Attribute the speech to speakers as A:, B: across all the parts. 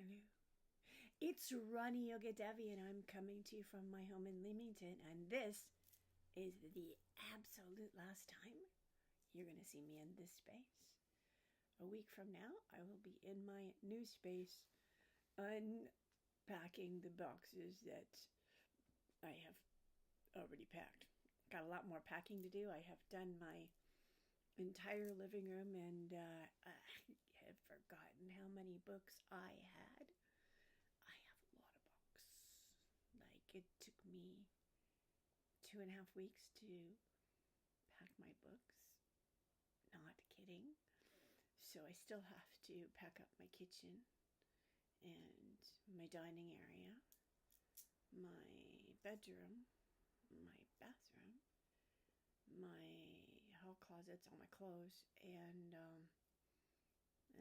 A: Hello. It's Rani Yoga Devi, and I'm coming to you from my home in Leamington, and this is the absolute last time you're going to see me in this space. A week from now, I will be in my new space, unpacking the boxes that I have already packed. Got a lot more packing to do. I have done my entire living room, and I have forgotten how many books I had. I have a lot of books. Like, it took me 2.5 weeks to pack my books. Not kidding. So I still have to pack up my kitchen and my dining area, my bedroom, my bathroom, my hall closets, all my clothes, and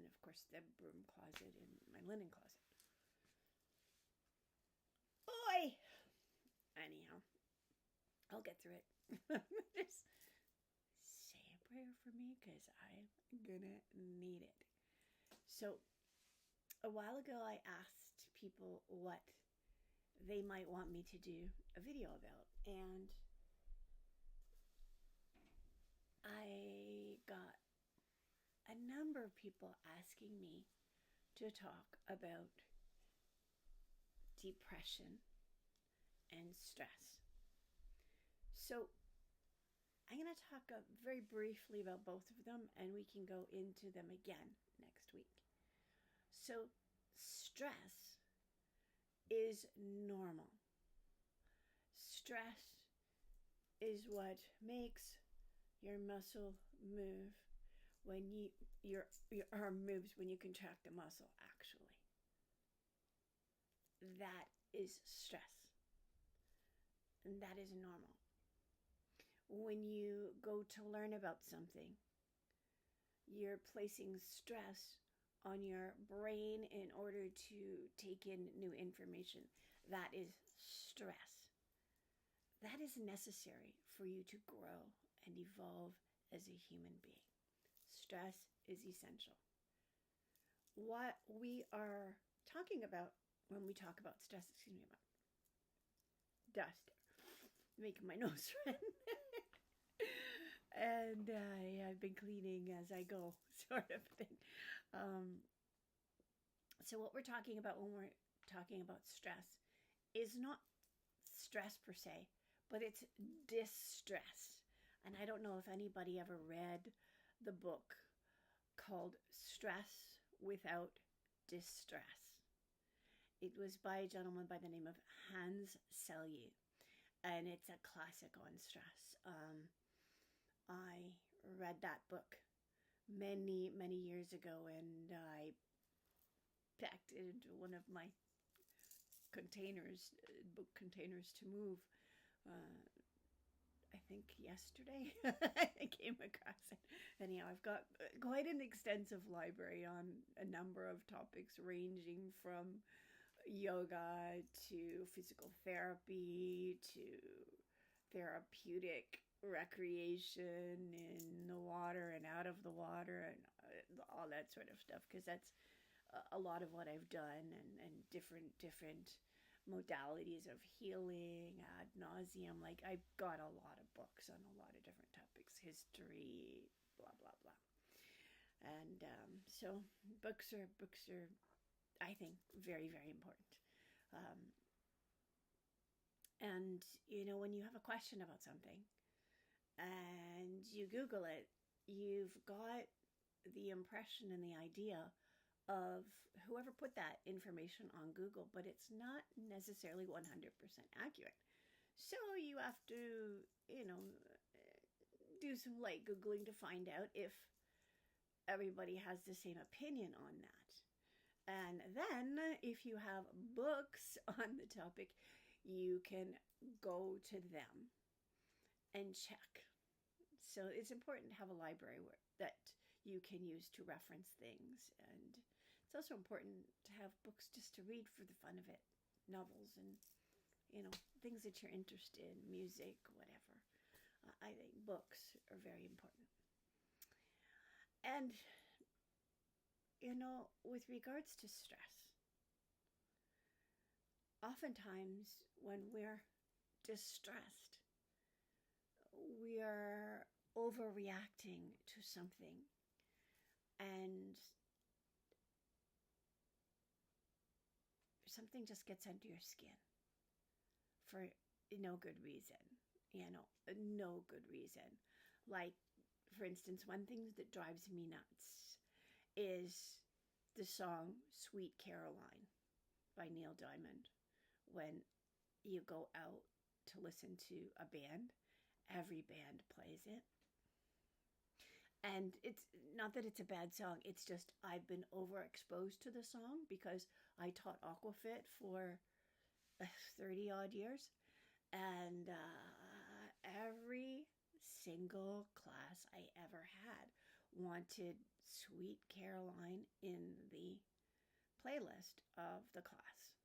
A: of course the broom closet and my linen closet. Oi! Anyhow, I'll get through it. Just say a prayer for me, because I'm gonna need it. So, a while ago I asked people what they might want me to do a video about, and I got a number of people asking me to talk about depression and stress. So I'm going to talk very briefly about both of them, and we can go into them again next week. So stress is normal. Stress is what makes your muscle move when your arm moves when you contract a muscle, actually. That is stress. And that is normal. When you go to learn about something, you're placing stress on your brain in order to take in new information. That is stress. That is necessary for you to grow and evolve as a human being. Stress is essential. What we are talking about when we talk about stress, about dust, making my nose run. And I've been cleaning as I go, sort of thing. So what we're talking about when we're talking about stress is not stress per se, but it's distress. And I don't know if anybody ever read the book called Stress Without Distress. It was by a gentleman by the name of Hans Selye, and it's a classic on stress. I read that book many, many years ago, and I packed it into one of my containers, book containers to move. I think yesterday I came across it. Anyhow, I've got quite an extensive library on a number of topics, ranging from yoga to physical therapy to therapeutic recreation in the water and out of the water and all that sort of stuff, because that's a lot of what I've done, and different modalities of healing ad nauseum. Like, I've got a lot of books on a lot of different topics, history, blah blah blah. And so books are I think very, very important. And when you have a question about something and you Google it, you've got the impression and the idea of whoever put that information on Google, but it's not necessarily 100% accurate. So you have to, do some light Googling to find out if everybody has the same opinion on that. And then if you have books on the topic, you can go to them and check. So it's important to have a library that you can use to reference things. And it's also important to have books just to read for the fun of it. Novels and, things that you're interested in, music, whatever. I think books are very important. And, with regards to stress, oftentimes when we're distressed, we are overreacting to something, and something just gets under your skin for no good reason, no good reason. Like, for instance, one thing that drives me nuts is the song Sweet Caroline by Neil Diamond. When you go out to listen to a band, every band plays it. And it's not that it's a bad song, it's just I've been overexposed to the song because I taught Aquafit for 30 odd years. And every single class I ever had wanted Sweet Caroline in the playlist of the class.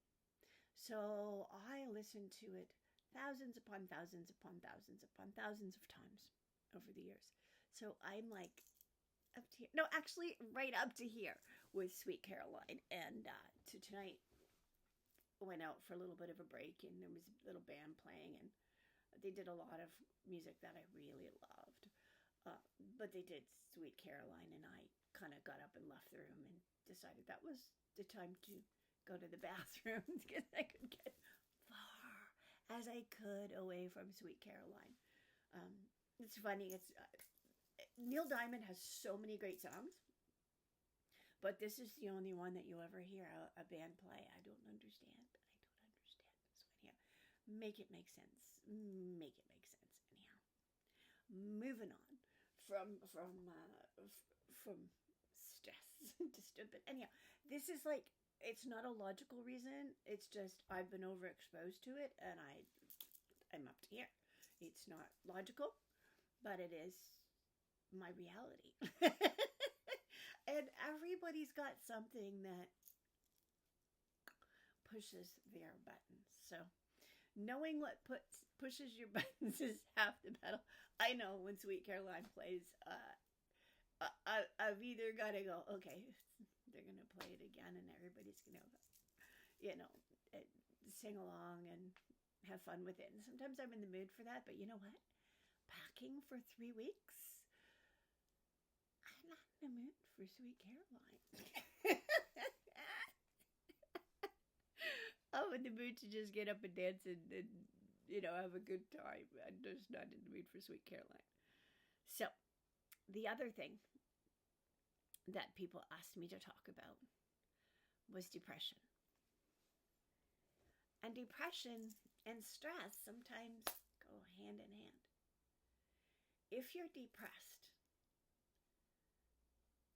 A: So I listened to it thousands upon thousands upon thousands upon thousands of times over the years. So I'm like up to here. No, actually right up to here with Sweet Caroline. And to tonight, went out for a little bit of a break, and there was a little band playing, and they did a lot of music that I really loved. But they did Sweet Caroline, and I kind of got up and left the room and decided that was the time to go to the bathroom because I could get far as I could away from Sweet Caroline. It's funny. It's Neil Diamond has so many great songs, but this is the only one that you'll ever hear a band play. I don't understand, but I don't understand this one here. Make it make sense. Make it make sense. Anyhow, moving on from stress to stupid. Anyhow, this is like, it's not a logical reason. It's just I've been overexposed to it, and I'm up to here. It's not logical, but it is my reality. And everybody's got something that pushes their buttons. So knowing what pushes your buttons is half the battle. I know when Sweet Caroline plays, I've either got to go, okay, they're going to play it again, and everybody's going to, sing along and have fun with it. And sometimes I'm in the mood for that, but you know what? Packing for 3 weeks, I'm not in the mood for Sweet Caroline. I'm in the mood to just get up and dance and have a good time. I'm just not in the mood for Sweet Caroline. So, the other thing that people asked me to talk about was depression. And depression and stress sometimes go hand in hand. If you're depressed,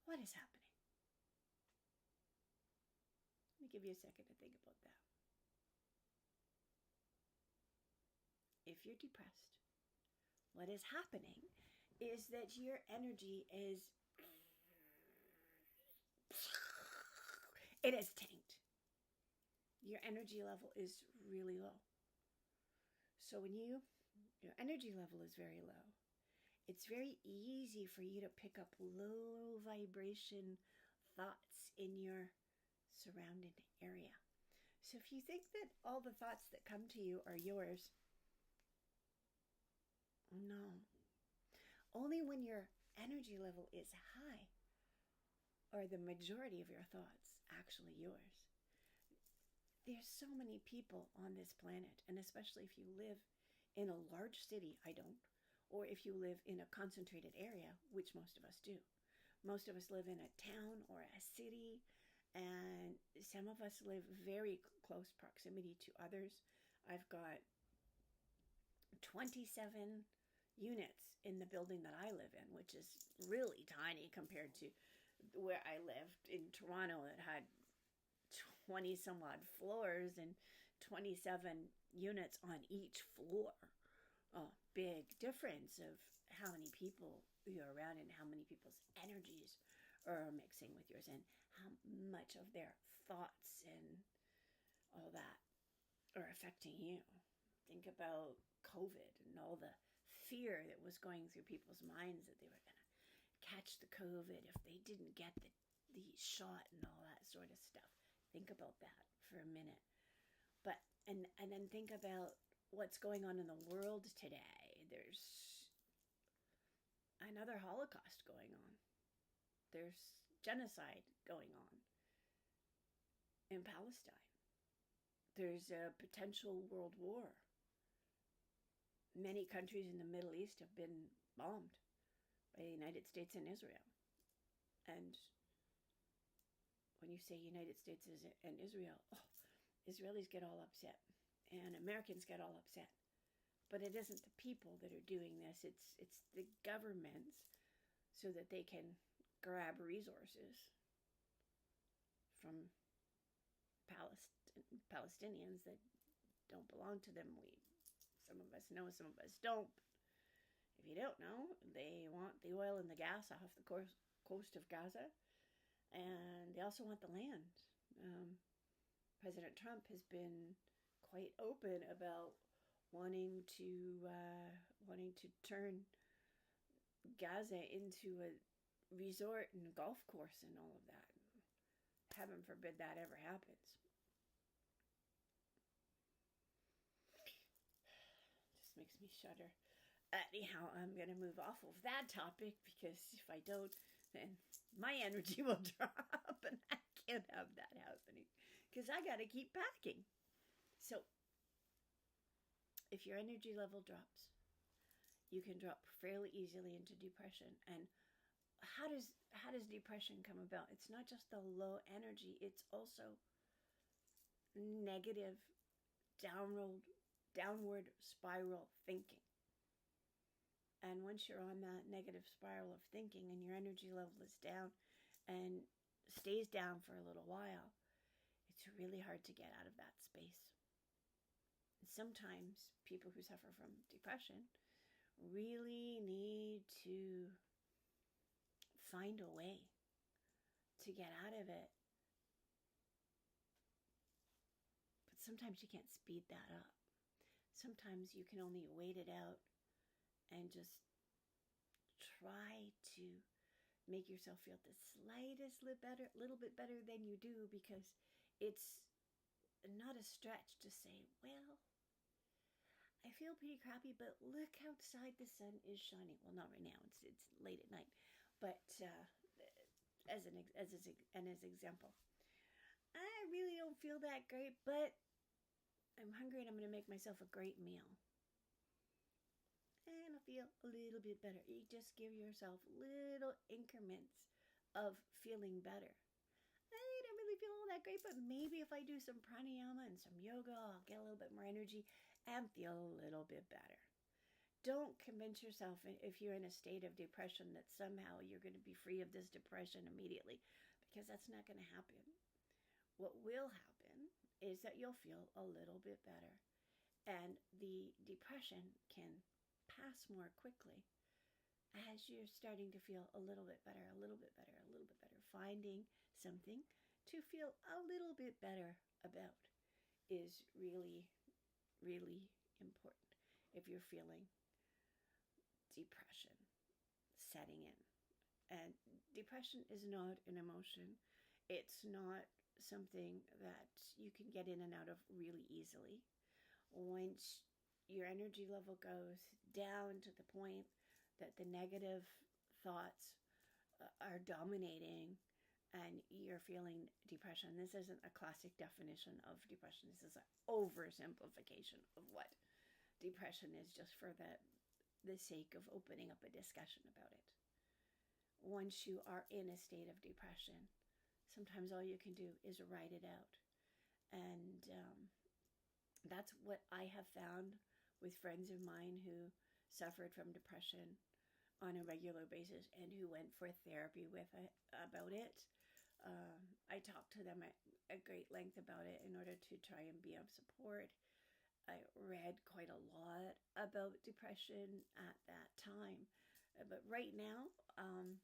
A: what is happening? Let me give you a second to think about that. If you're depressed, what is happening is that your energy is tanked. Your energy level is really low. So when your energy level is very low, it's very easy for you to pick up low vibration thoughts in your surrounding area. So if you think that all the thoughts that come to you are yours, no. Only when your energy level is high are the majority of your thoughts actually yours. There's so many people on this planet, and especially if you live in a large city, I don't, or if you live in a concentrated area, which most of us do. Most of us live in a town or a city, and some of us live very close proximity to others. I've got 27 units in the building that I live in, which is really tiny compared to where I lived in Toronto that had 20 some odd floors and 27 units on each floor. Big difference of how many people you're around and how many people's energies are mixing with yours and how much of their thoughts and all that are affecting you. Think about COVID and all the fear that was going through people's minds that they were going to catch the COVID if they didn't get the shot and all that sort of stuff. Think about that for a minute. But and then think about what's going on in the world today. There's another Holocaust going on. There's genocide going on in Palestine. There's a potential world war. Many countries in the Middle East have been bombed by the United States and Israel. And when you say United States and Israel, Israelis get all upset and Americans get all upset. But it isn't the people that are doing this. It's the governments, so that they can grab resources from Palestinians that don't belong to them. Some of us know, some of us don't. If you don't know, they want the oil and the gas off the coast of Gaza, and they also want the land. President Trump has been quite open about wanting to turn Gaza into a resort and a golf course and all of that. Heaven forbid that ever happens. Just makes me shudder. Anyhow, I'm going to move off of that topic, because if I don't, then my energy will drop, and I can't have that happening, because I got to keep packing. So if your energy level drops, you can drop fairly easily into depression. And how does depression come about? It's not just the low energy, it's also negative downward spiral thinking. And once you're on that negative spiral of thinking and your energy level is down and stays down for a little while, it's really hard to get out of that space. And sometimes people who suffer from depression really need to find a way to get out of it. But sometimes you can't speed that up. Sometimes you can only wait it out and just try to make yourself feel the slightest little bit better than you do, because it's not a stretch to say, well, I feel pretty crappy, but look outside, the sun is shining. Well, not right now, it's late at night, but as an example, I really don't feel that great, but I'm hungry and I'm going to make myself a great meal. And I feel a little bit better. You just give yourself little increments of feeling better. I don't really feel all that great, but maybe if I do some pranayama and some yoga, I'll get a little bit more energy and feel a little bit better. Don't convince yourself, if you're in a state of depression, that somehow you're going to be free of this depression immediately, because that's not going to happen. What will happen is that you'll feel a little bit better, and the depression can pass more quickly as you're starting to feel a little bit better, a little bit better, a little bit better. Finding something to feel a little bit better about is really, really important if you're feeling depression setting in. And depression is not an emotion. It's not something that you can get in and out of really easily. Once your energy level goes down to the point that the negative thoughts are dominating and you're feeling depression. This isn't a classic definition of depression. This is an oversimplification of what depression is, just for the sake of opening up a discussion about it. Once you are in a state of depression, sometimes all you can do is write it out. And that's what I have found with friends of mine who suffered from depression on a regular basis and who went for therapy about it. I talked to them at great length about it in order to try and be of support. I read quite a lot about depression at that time. But right now, I'm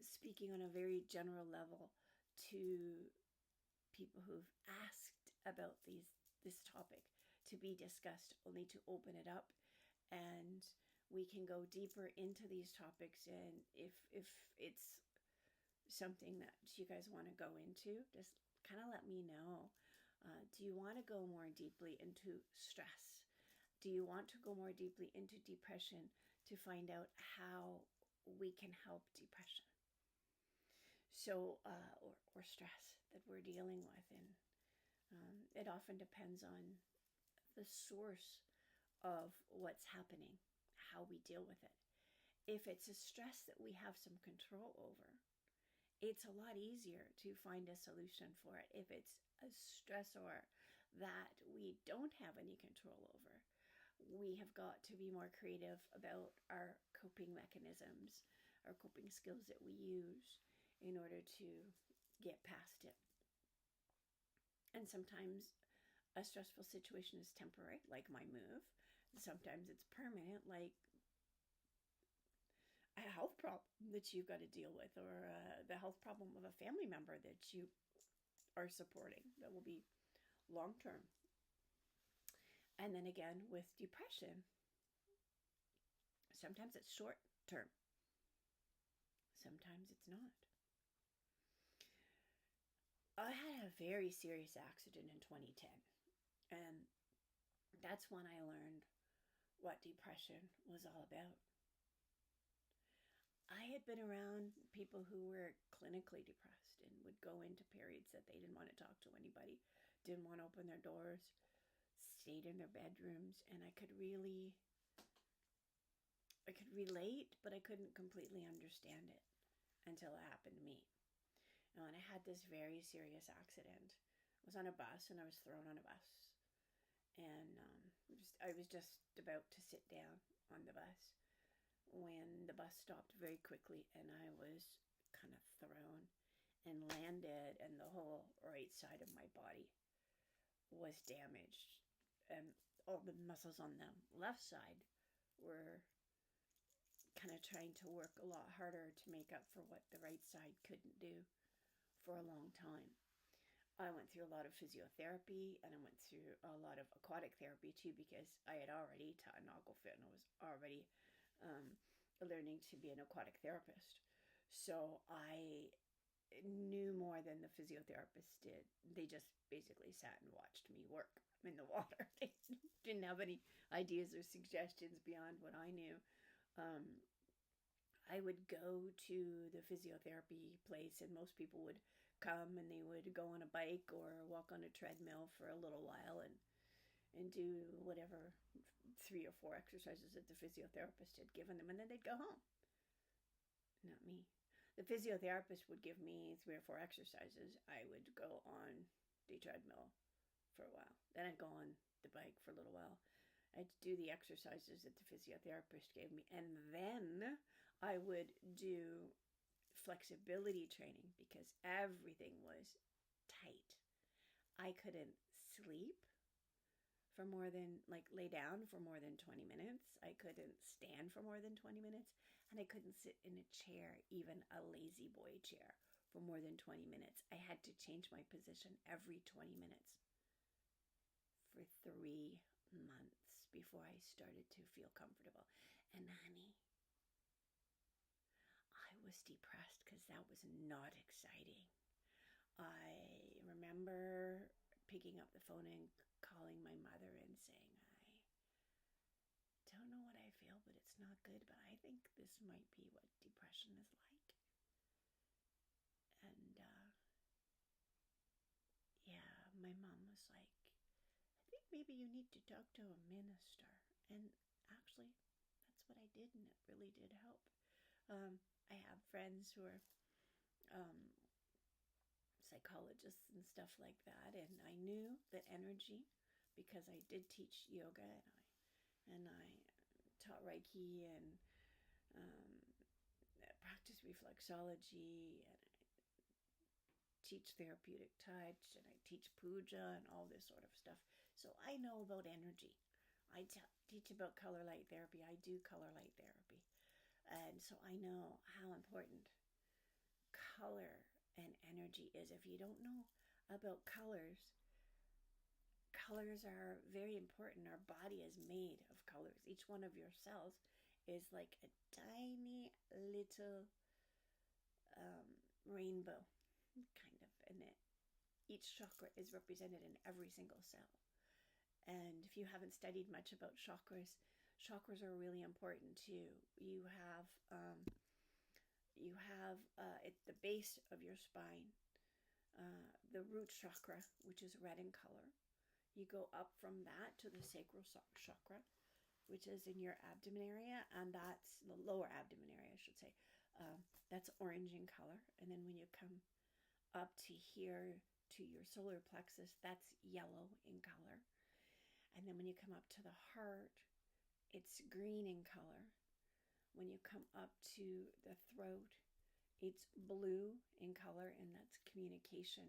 A: speaking on a very general level to people who've asked about this topic to be discussed, only to open it up, and we can go deeper into these topics. And if it's something that you guys want to go into, just kind of let me know. Do you want to go more deeply into stress? Do you want to go more deeply into depression to find out how we can help depression? So, or stress that we're dealing with. And it often depends on the source of what's happening, how we deal with it. If it's a stress that we have some control over, it's a lot easier to find a solution for it. If it's a stressor that we don't have any control over, we have got to be more creative about our coping mechanisms, our coping skills that we use in order to get past it. And sometimes a stressful situation is temporary, like my move. Sometimes it's permanent, like a health problem that you've got to deal with, or the health problem of a family member that you are supporting that will be long term. And then again, with depression, sometimes it's short term, sometimes it's not. I had a very serious accident in 2010, and that's when I learned what depression was all about. I had been around people who were clinically depressed and would go into periods that they didn't want to talk to anybody, didn't want to open their doors, stayed in their bedrooms, and I could relate, but I couldn't completely understand it until it happened to me. And when I had this very serious accident, I was on a bus and I was thrown on a bus. And I was just about to sit down on the bus when the bus stopped very quickly, and I was kind of thrown and landed, and the whole right side of my body was damaged. And all the muscles on the left side were kind of trying to work a lot harder to make up for what the right side couldn't do for a long time. I went through a lot of physiotherapy, and I went through a lot of aquatic therapy too, because I had already taught NagelFit and I was already learning to be an aquatic therapist. So I knew more than the physiotherapists did. They just basically sat and watched me work in the water. They didn't have any ideas or suggestions beyond what I knew. I would go to the physiotherapy place, and most people would come and they would go on a bike or walk on a treadmill for a little while and do whatever 3 or 4 exercises that the physiotherapist had given them, and then they'd go home. Not me. The physiotherapist would give me 3 or 4 exercises. I would go on the treadmill for a while. Then I'd go on the bike for a little while. I'd do the exercises that the physiotherapist gave me, and then I would do flexibility training because everything was tight. I couldn't sleep for more than, lay down for more than 20 minutes. I couldn't stand for more than 20 minutes. And I couldn't sit in a chair, even a lazy boy chair, for more than 20 minutes. I had to change my position every 20 minutes for 3 months before I started to feel comfortable. And honey, I was depressed because that was not exciting. I remember picking up the phone and calling my mother and saying, I don't know what I feel, but it's not good, but I think this might be what depression is like. And my mom was like, I think maybe you need to talk to a minister. And actually, that's what I did, and it really did help. I have friends who are psychologists and stuff like that, and I knew that energy, because I did teach yoga, and I taught Reiki, and practice reflexology, and I teach therapeutic touch, and I teach puja and all this sort of stuff. So I know about energy. I teach about color light therapy. I do color light therapy. And so I know how important color and energy is. If you don't know about colors, colors are very important. Our body is made of colors. Each one of your cells is like a tiny little rainbow, kind of. And each chakra is represented in every single cell. And if you haven't studied much about chakras, chakras are really important too. You have at the base of your spine, the root chakra, which is red in color. You go up from that to the sacral chakra, which is in your abdomen area, and that's the lower abdomen area, I should say. That's orange in color. And then when you come up to here to your solar plexus, that's yellow in color. And then when you come up to the heart, it's green in color. When you come up to the throat, it's blue in color, and that's communication.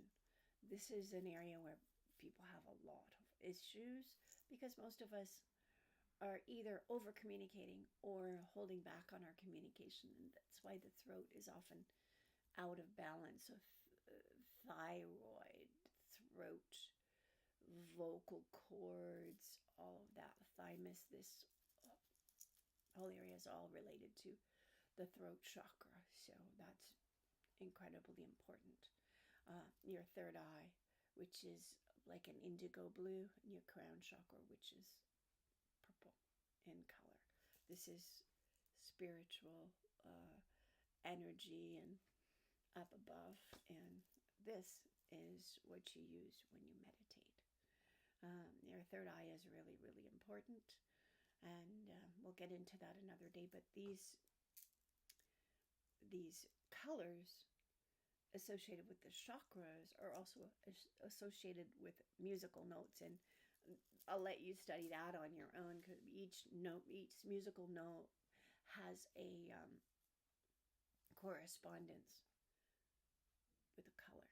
A: This is an area where people have a lot of issues because most of us are either over communicating or holding back on our communication, and that's why the throat is often out of balance. So thyroid, throat, vocal cords, all of that, thymus, this whole area is all related to the throat chakra. So that's incredibly important. Your third eye, which is like an indigo blue, and your crown chakra, which is purple in color. This is spiritual energy and up above, and this is what you use when you meditate. Your third eye is really, really important, and we'll get into that another day. But these colors associated with the chakras are also associated with musical notes, and I'll let you study that on your own, because each musical note has a correspondence with a color.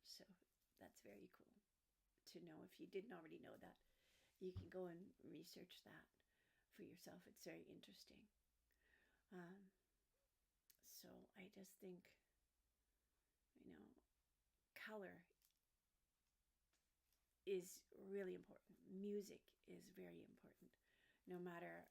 A: So that's very cool to know. If you didn't already know that, you can go and research that for yourself. It's very interesting. So I just think, color is really important. Music is very important. No matter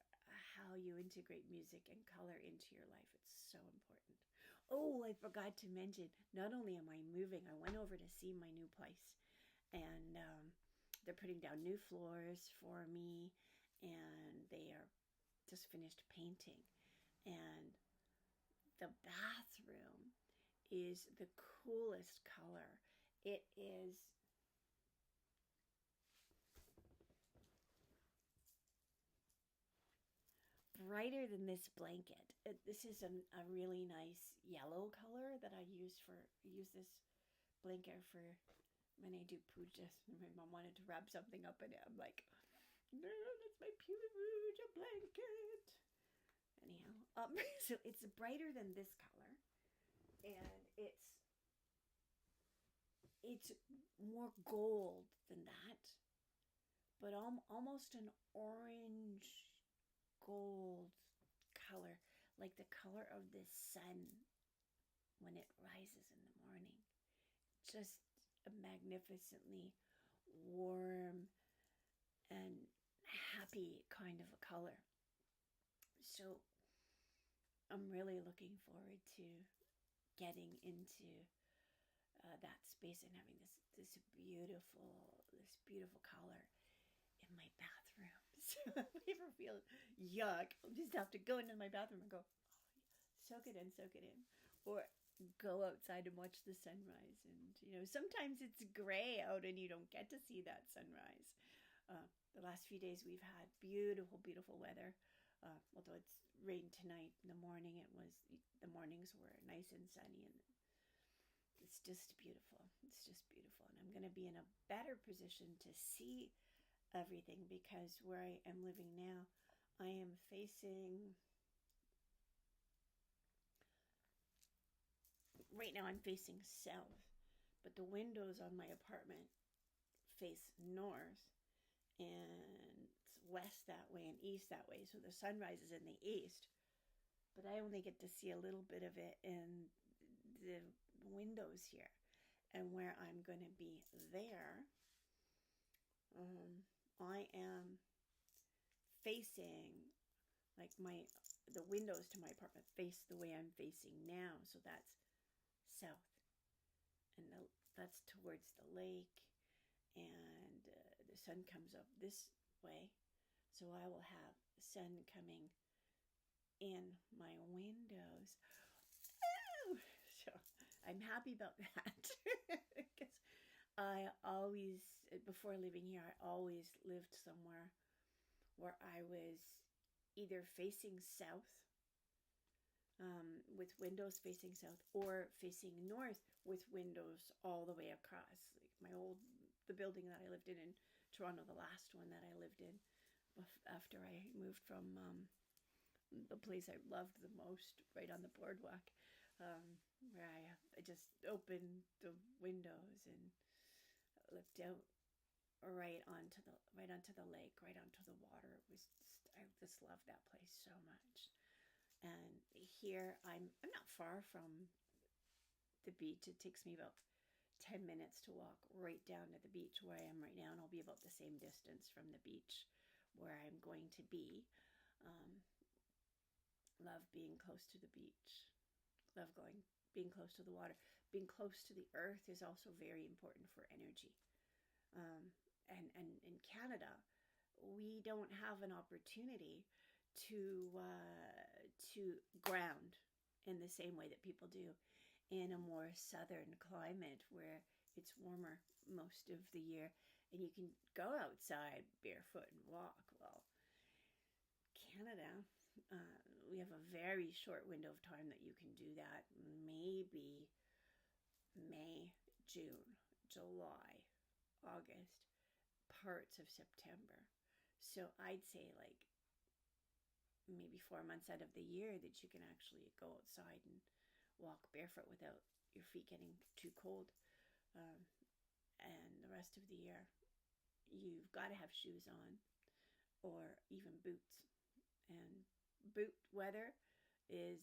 A: how you integrate music and color into your life, it's so important. Oh, I forgot to mention, not only am I moving, I went over to see my new place, and they're putting down new floors for me, and they are just finished painting. And the bathroom is the coolest color. It is brighter than this blanket. This is a really nice yellow color that I use this blanket for when I do pujas. My mom wanted to wrap something up in it. I'm like, no, that's my puja blanket. Anyhow, so it's brighter than this color, and it's more gold than that, but almost an orange gold color, like the color of the sun when it rises in the morning. Just a magnificently warm and happy kind of a color. So I'm really looking forward to getting into that space and having this beautiful color in my bathroom. So if I ever feel yuck, I'll just have to go into my bathroom and go, soak it in, or go outside and watch the sunrise. And sometimes it's gray out and you don't get to see that sunrise. The last few days we've had beautiful weather. Although it's rained tonight in the morning, the mornings were nice and sunny, and it's just beautiful. And I'm going to be in a better position to see everything, because where I am living now, I am facing, right now I'm facing south, but the windows on my apartment face north, and it's west that way and east that way. So the sunrise is in the east, but I only get to see a little bit of it in the windows here. And where I'm going to be there, I am facing, like the windows to my apartment face the way I'm facing now. So that's south. And that's towards the lake, and the sun comes up this way, so I will have the sun coming in my windows. So I'm happy about that because I always, before living here, I always lived somewhere where I was either facing south, with windows facing south, or facing north with windows all the way across. Like the building that I lived in Toronto, the last one that I lived in after I moved from the place I loved the most, right on the boardwalk, where I just opened the windows and looked out right onto the lake, right onto the water. It was I just loved that place so much. And here I'm not far from the beach. It takes me about 10 minutes to walk right down to the beach where I am right now, and I'll be about the same distance from the beach where I'm going to be. Love being close to the beach. Love being close to the water. Being close to the earth is also very important for energy. And in Canada, we don't have an opportunity to ground in the same way that people do in a more southern climate where it's warmer most of the year and you can go outside barefoot and walk. Well, Canada, we have a very short window of time that you can do that. Maybe May, June, July, August, parts of September. So I'd say like maybe 4 months out of the year that you can actually go outside and walk barefoot without your feet getting too cold. And the rest of the year, you've got to have shoes on or even boots. And boot weather is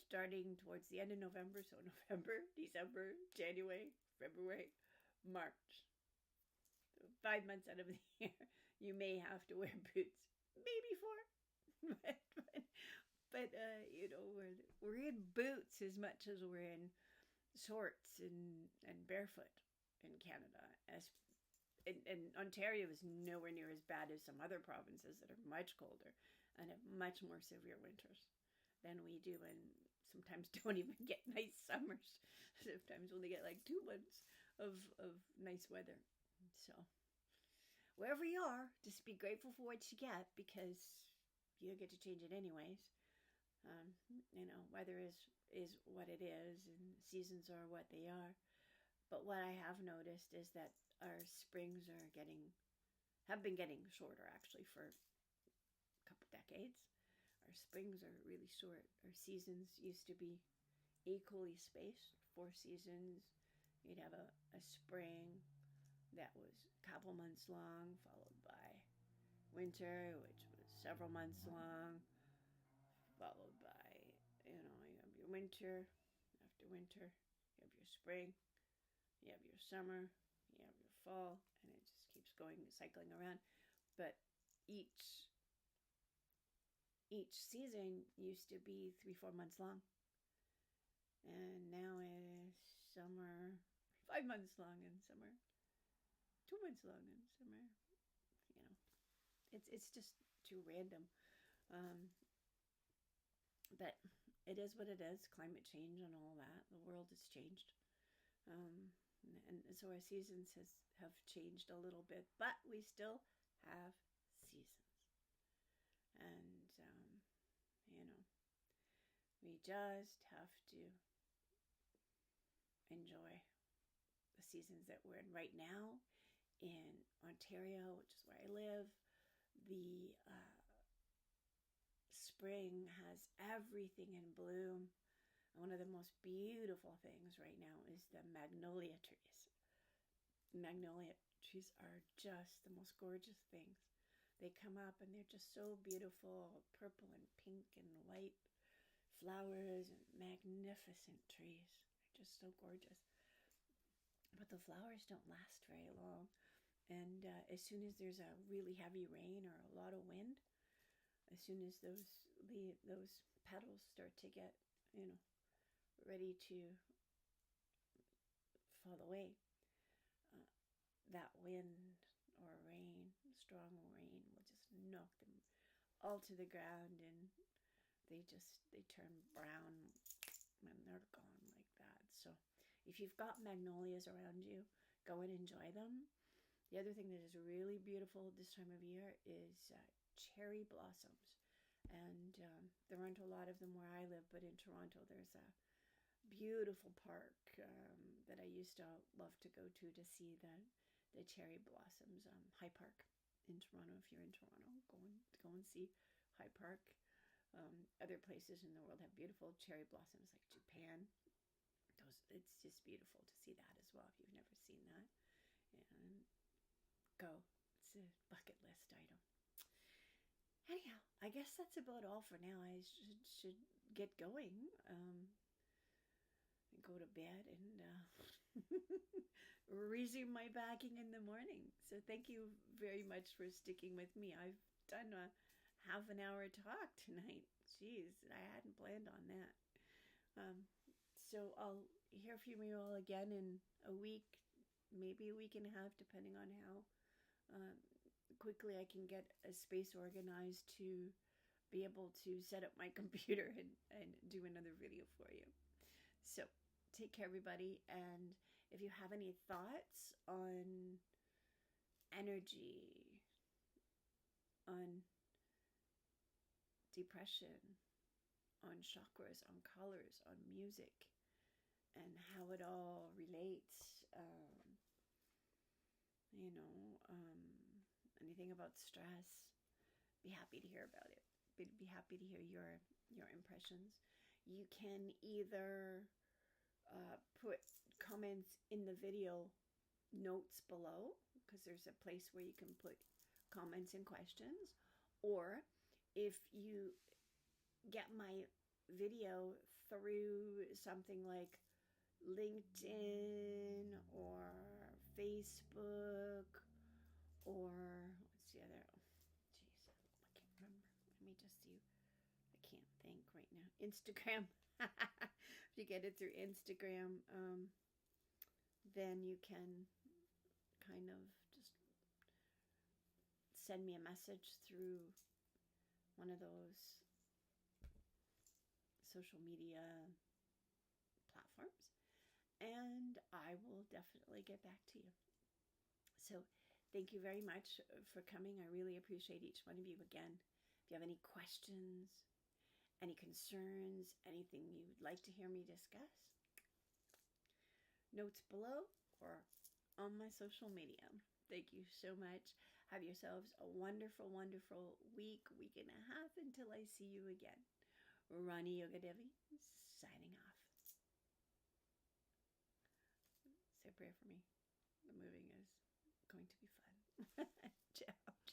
A: starting towards the end of November. So November, December, January, February, March. 5 months out of the year, you may have to wear boots. Maybe 4. but you know, we're in boots as much as we're in shorts and barefoot in Canada. And Ontario is nowhere near as bad as some other provinces that are much colder and have much more severe winters than we do, and sometimes don't even get nice summers. Sometimes only get like 2 months of nice weather. So wherever you are, just be grateful for what you get, because you don't get to change it anyways. You know, weather is what it is, and seasons are what they are. But what I have noticed is that our springs have been getting shorter actually for a couple decades. Our springs are really short. Our seasons used to be equally spaced, 4 seasons. You'd have a spring that was a couple months long, followed by winter, which was several months long, followed by, you have your winter. After winter, you have your spring, you have your summer, you have your fall, and it just keeps going, cycling around. But each season used to be 3-4 months long, and now it's summer 5 months long, and summer 2 months long, and summer, it's just too random. But it is what it is. Climate change and all that. The world has changed. And so our seasons have changed a little bit, but we still have seasons. And, we just have to enjoy the seasons that we're in right now. In Ontario, which is where I live, the spring has everything in bloom. And one of the most beautiful things right now is the magnolia trees. Magnolia trees are just the most gorgeous things. They come up and they're just so beautiful, purple and pink and white flowers and magnificent trees. They're just so gorgeous. But the flowers don't last very long. And as soon as there's a really heavy rain or a lot of wind, as soon as those petals start to get, ready to fall away. Uh, that wind or rain, strong rain, will just knock them all to the ground, and they turn brown and they're gone like that. So if you've got magnolias around you, go and enjoy them. The other thing that is really beautiful this time of year is cherry blossoms. And there aren't a lot of them where I live, but in Toronto there's a beautiful park that I used to love to go to see the cherry blossoms. High Park in Toronto. If you're in Toronto, go and see High Park. Other places in the world have beautiful cherry blossoms, like Japan. It's just beautiful to see that as well if you've never seen that. And go. It's a bucket list item. Anyhow, I guess that's about all for now. I should get going. Go to bed and resume my packing in the morning. So thank you very much for sticking with me. I've done a half an hour talk tonight. Jeez, I hadn't planned on that. So I'll hear from you all again in a week, maybe a week and a half, depending on how quickly I can get a space organized to be able to set up my computer and do another video for you. So take care, everybody. And if you have any thoughts on energy, on depression, on chakras, on colors, on music, and how it all relates, anything about stress, be happy to hear about it. Be happy to hear your impressions. You can either put comments in the video notes below, because there's a place where you can put comments and questions, or if you get my video through something like LinkedIn or Facebook, or what's the other? Jeez, I can't remember. Let me just see. I can't think right now. Instagram. If you get it through Instagram, then you can kind of just send me a message through one of those social media platforms, and I will definitely get back to you. So thank you very much for coming. I really appreciate each one of you. Again, if you have any questions, any concerns, anything you would like to hear me discuss, notes below or on my social media. Thank you so much. Have yourselves a wonderful, wonderful week and a half until I see you again. Rani Yoga Devi, signing off. Say a prayer for me. The moving is going to be fun. Ciao.